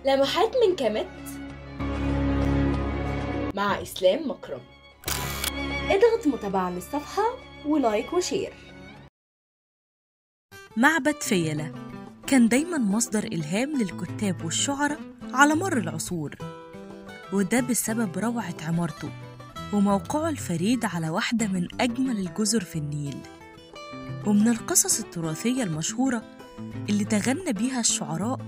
لمحات من كامت مع إسلام مكرم. اضغط متابعة للصفحة ولايك وشير. معبد فيلة كان دايماً مصدر إلهام للكتاب والشعراء على مر العصور، وده بسبب روعة عمارته وموقعه الفريد على واحدة من أجمل الجزر في النيل. ومن القصص التراثية المشهورة اللي تغنى بيها الشعراء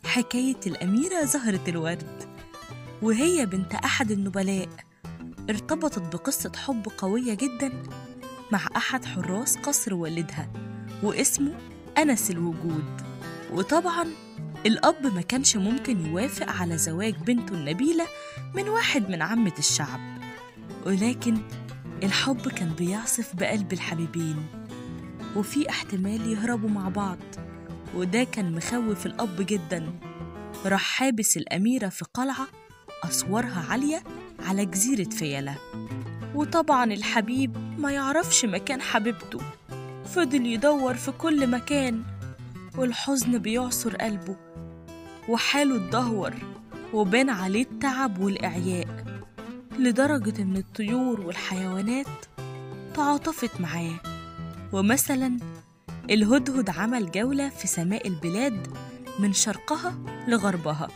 حكاية الأميرة زهرة الورد، وهي بنت أحد النبلاء ارتبطت بقصة حب قوية جداً مع أحد حراس قصر والدها واسمه أنس الوجود. وطبعاً الأب ما كانش ممكن يوافق على زواج بنته النبيلة من واحد من عامة الشعب، ولكن الحب كان بيعصف بقلب الحبيبين وفي احتمال يهربوا مع بعض، وده كان مخوف الأب جداً. راح حابس الأميرة في قلعة أسوارها عالية على جزيرة فيلة، وطبعاً الحبيب ما يعرفش مكان حبيبته، فضل يدور في كل مكان والحزن بيعصر قلبه وحاله اتدهور وبان عليه التعب والإعياء، لدرجة إن الطيور والحيوانات تعاطفت معاه. ومثلا الهدهد عمل جولة في سماء البلاد من شرقها لغربها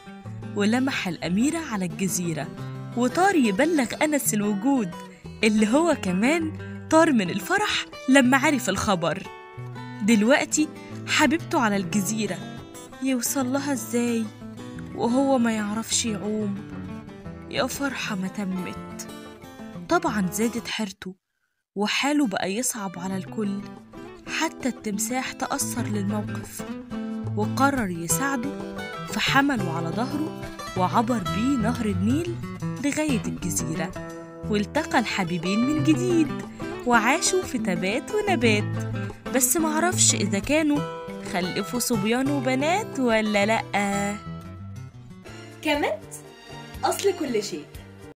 ولمح الأميرة على الجزيرة وطار يبلغ أنس الوجود، اللي هو كمان طار من الفرح لما عرف الخبر. دلوقتي حبيبته على الجزيرة، يوصل لها ازاي وهو ما يعرفش يعوم؟ يا فرحة ما تمت. طبعا زادت حيرته وحاله بقى يصعب على الكل، حتى التمساح تأثر للموقف وقرر يساعده، فحمله على ظهره وعبر بيه نهر النيل لغاية الجزيرة، والتقى الحبيبين من جديد وعاشوا في تبات ونبات. بس معرفش إذا كانوا خلفوا صبيان وبنات ولا لأ. كامت أصل كل شيء.